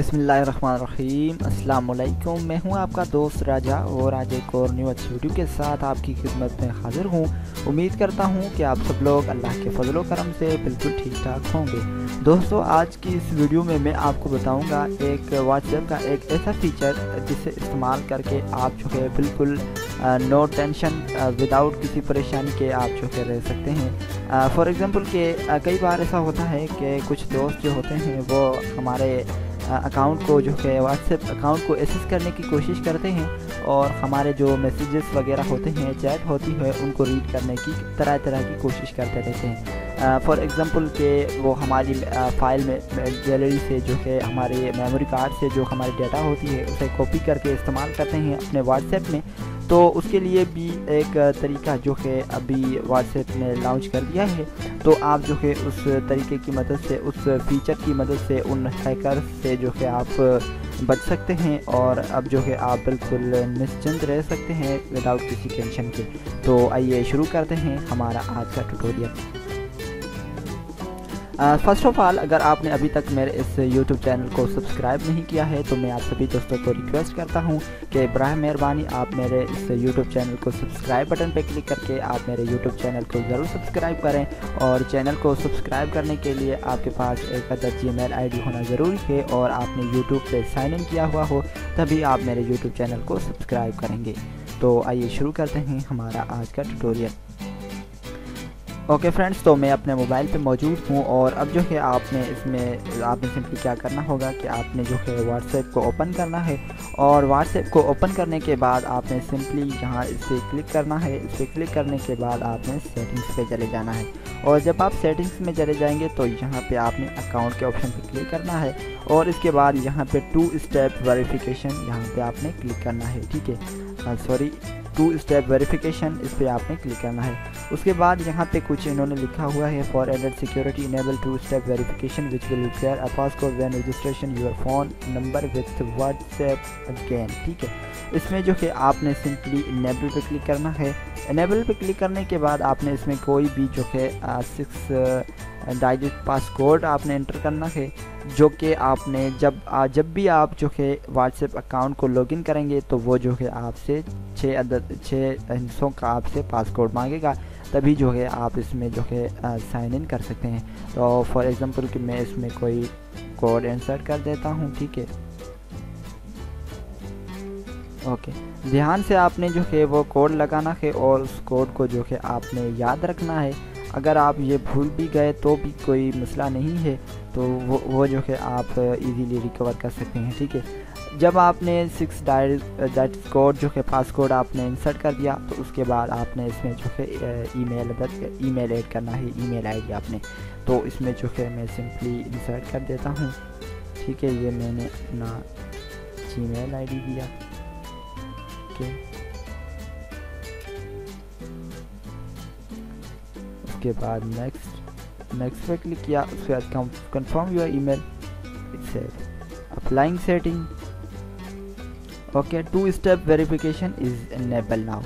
बिस्मिल्लाहिर्रहमानिर्रहीम। अस्सलाम वालेकुम। मैं हूं आपका दोस्त राजा और आज एक और न्यू अच्छी वीडियो के साथ आपकी खिदमत में हाजिर हूं। उम्मीद करता हूं कि आप सब लोग अल्लाह के फजल करम से बिल्कुल ठीक ठाक होंगे। दोस्तों, आज की इस वीडियो में मैं आपको बताऊंगा एक व्हाट्सएप का एक ऐसा फीचर जिसे इस्तेमाल करके आप जो है बिल्कुल नो टेंशन विदाउट किसी परेशानी के आप जो है रह सकते हैं। फॉर एग्ज़ाम्पल के कई बार ऐसा होता है कि कुछ दोस्त जो होते हैं वो हमारे अकाउंट को जो है व्हाट्सएप अकाउंट को एक्सेस करने की कोशिश करते हैं और हमारे जो मैसेजेस वगैरह होते हैं, चैट होती है, उनको रीड करने की तरह तरह की कोशिश करते रहते हैं। फॉर एग्ज़ाम्पल के वो हमारी फ़ाइल में गैलरी से जो है हमारे मेमोरी कार्ड से जो हमारी डाटा होती है उसे कॉपी करके इस्तेमाल करते हैं अपने व्हाट्सएप में। तो उसके लिए भी एक तरीका जो है अभी व्हाट्सएप ने लॉन्च कर दिया है। तो आप जो है उस तरीके की मदद से, उस फीचर की मदद से उन हैकर से जो है आप बच सकते हैं और अब जो है आप बिल्कुल निश्चिंत रह सकते हैं विदाउट किसी टेंशन के। तो आइए शुरू करते हैं हमारा आज का ट्यूटोरियल। फ़र्स्ट ऑफ़ ऑल, अगर आपने अभी तक मेरे इस YouTube चैनल को सब्सक्राइब नहीं किया है तो मैं आप सभी दोस्तों को रिक्वेस्ट करता हूं कि बराह मेहरबानी आप मेरे इस YouTube चैनल को सब्सक्राइब बटन पर क्लिक करके आप मेरे YouTube चैनल को ज़रूर सब्सक्राइब करें। और चैनल को सब्सक्राइब करने के लिए आपके पास एक अदद Gmail ID होना ज़रूरी है और आपने YouTube पे साइन इन किया हुआ हो, तभी आप मेरे YouTube चैनल को सब्सक्राइब करेंगे। तो आइए शुरू करते हैं हमारा आज का ट्यूटोरियल। ओके फ्रेंड्स, तो मैं अपने मोबाइल पे मौजूद हूँ और अब जो है आपने सिंपली क्या करना होगा कि आपने जो है व्हाट्सएप को ओपन करना है और व्हाट्सएप को ओपन करने के बाद आपने सिंपली यहाँ इस पर क्लिक करना है। इस पर क्लिक करने के बाद आपने सेटिंग्स पे चले जाना है और जब आप सेटिंग्स में चले जाएंगे तो यहाँ पे आपने अकाउंट के ऑप्शन पे क्लिक करना है और इसके बाद यहाँ पे 2 स्टेप वेरिफिकेशन यहाँ पे आपने क्लिक करना है। ठीक है, 2 स्टेप वेरिफिकेशन, इस पर आपने क्लिक करना है। उसके बाद यहाँ पे कुछ इन्होंने लिखा हुआ है, for added security enable 2 step verification which will require a passcode when registration your phone number with WhatsApp again. ठीक है, इसमें जो है आपने सिंपली इनेबल पे क्लिक करना है। इनेबल पे क्लिक करने के बाद आपने इसमें कोई भी जो है 6 डिजिट पासकोड आपने एंटर करना है, जो कि आपने जब भी आप जो है व्हाट्सएप अकाउंट को लॉगिन करेंगे तो वो जो है आपसे 6 हिस्सों का आपसे पासकोड मांगेगा, तभी जो है आप इसमें जो है साइन इन कर सकते हैं। तो फॉर एग्ज़ाम्पल कि मैं इसमें कोई कोड इंसर्ट कर देता हूँ। ठीक है, ओके, ध्यान से आपने जो है वो कोड लगाना है और उस कोड को जो है आपने याद रखना है। अगर आप ये भूल भी गए तो भी कोई मसला नहीं है, तो वो जो है आप इजीली रिकवर कर सकते हैं। ठीक है, जब आपने 6 डिजिट कोड जो है पासकोड आपने इंसर्ट कर दिया तो उसके बाद आपने इसमें जो है ईमेल ऐड करना है, ईमेल आईडी आपने। तो इसमें जो है मैं सिंपली इंसर्ट कर देता हूँ। ठीक है, ये मैंने अपना Gmail ID दिया। उसके बाद नेक्स्ट पे क्लिक किया। उसके बाद confirm your email, it's applying setting. Okay, 2 step verification is enable now.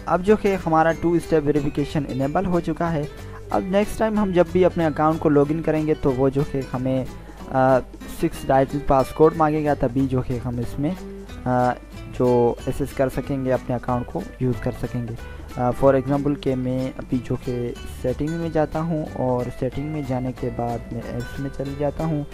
अब जो है हमारा 2 स्टेप वेरिफिकेशन इनेबल हो चुका है। अब नेक्स्ट टाइम हम जब भी अपने अकाउंट को लॉगिन करेंगे तो वो जो है हमें 6 डिजिट पासकोड मांगेगा, तभी जो है हम इसमें जो एक्सेस कर सकेंगे, अपने अकाउंट को यूज़ कर सकेंगे। फॉर एग्ज़ाम्पल कि मैं अभी जो कि सेटिंग में जाता हूँ और सेटिंग में जाने के बाद मैं ऐप्स में चले जाता हूँ।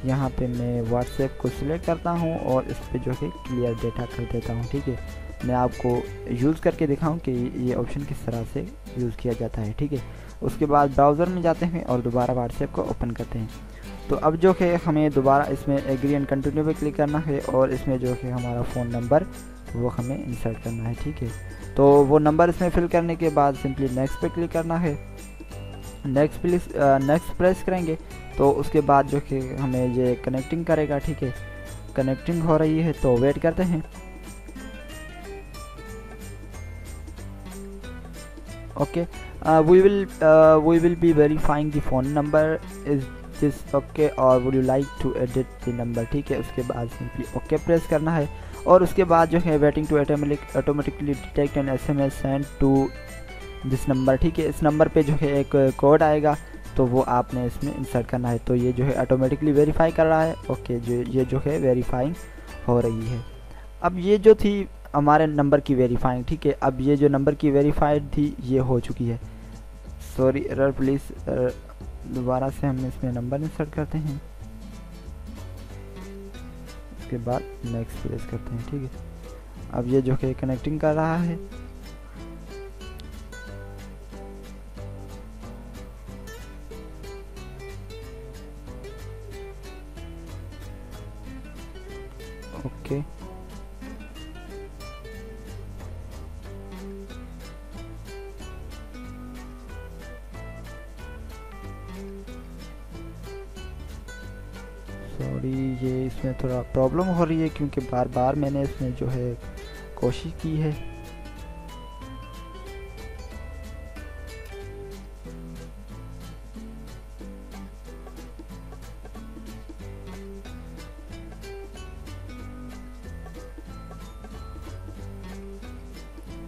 यहाँ पे मैं व्हाट्सएप को सिलेक्ट करता हूँ और इस पर जो है क्लियर डेटा कर देता हूँ। ठीक है, मैं आपको यूज़ करके दिखाऊँ कि ये ऑप्शन किस तरह से यूज़ किया जाता है। ठीक है, उसके बाद ब्राउज़र में जाते हैं और दोबारा व्हाट्सएप को ओपन करते हैं। तो अब जो है हमें दोबारा इसमें एग्री एंड कंटिन्यू पे क्लिक करना है और इसमें जो है हमारा फ़ोन नंबर वो हमें इंसर्ट करना है। ठीक है, तो वो नंबर इसमें फिल करने के बाद सिंपली नेक्स्ट पे क्लिक करना है। नेक्स्ट प्रेस करेंगे तो उसके बाद जो है हमें ये कनेक्टिंग करेगा। ठीक है, कनेक्टिंग हो रही है तो वेट करते हैं। Okay, we will be verifying the phone number is this okay or would you like to edit the number। ठीक है, उसके बाद सिंपली ओके प्रेस करना है और उसके बाद जो है waiting to automatically detect an SMS send to this number. ठीक है, इस नंबर पे जो है एक कोड आएगा, तो वो आपने इसमें इंसर्ट करना है। तो ये जो है ऑटोमेटिकली वेरीफाई कर रहा है। ओके, जो ये जो है वेरीफाइंग हो रही है। अब ये जो थी हमारे नंबर की वेरीफाइंग, ठीक है। अब ये जो नंबर की वेरीफाइड थी ये हो चुकी है। सॉरी एरर प्लीज़, दोबारा से हम इसमें नंबर इंसर्ट करते हैं, उसके बाद नेक्स्ट प्रेस करते हैं, ठीक है। अब ये जो कि कनेक्टिंग कर रहा है। ओके, सॉरी ये इसमें थोड़ा प्रॉब्लम हो रही है क्योंकि बार बार मैंने इसमें जो है कोशिश की है।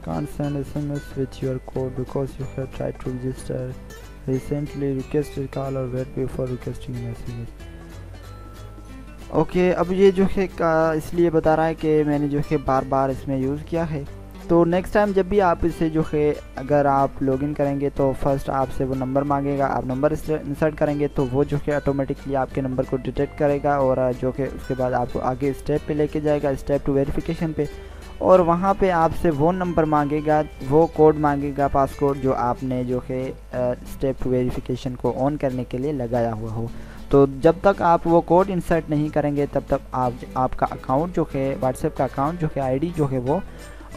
Can't send SMS with your code because you have tried to register recently, request a call or wait before requesting message। Okay, अब ये जो है इसलिए बता रहा है कि मैंने जो है बार बार इसमें यूज़ किया है। तो नेक्स्ट टाइम जब भी आप इसे जो है अगर आप लॉगिन करेंगे तो फर्स्ट आपसे वो नंबर मांगेगा, आप नंबर इंसर्ट करेंगे तो वो जो है ऑटोमेटिकली आपके नंबर को डिटेक्ट करेगा और जो है उसके बाद आपको आगे स्टेप पे लेके जाएगा, स्टेप टू वेरिफिकेशन पे। और वहाँ पे आपसे वो नंबर मांगेगा, वो कोड मांगेगा, पासकोड जो आपने जो है स्टेप टू वेरिफिकेशन को ऑन करने के लिए लगाया हुआ हो। तो जब तक आप वो कोड इंसर्ट नहीं करेंगे तब तक आपका अकाउंट जो है व्हाट्सएप का अकाउंट जो है आईडी जो है वो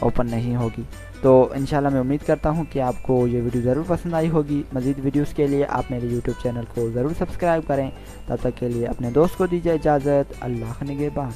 ओपन नहीं होगी। तो इंशाल्लाह मैं उम्मीद करता हूँ कि आपको ये वीडियो ज़रूर पसंद आई होगी। मज़ीद वीडियोस के लिए आप मेरे यूट्यूब चैनल को ज़रूर सब्सक्राइब करें। तब तक के लिए अपने दोस्त को दीजिए इजाज़त। अल्लाह निगहबान।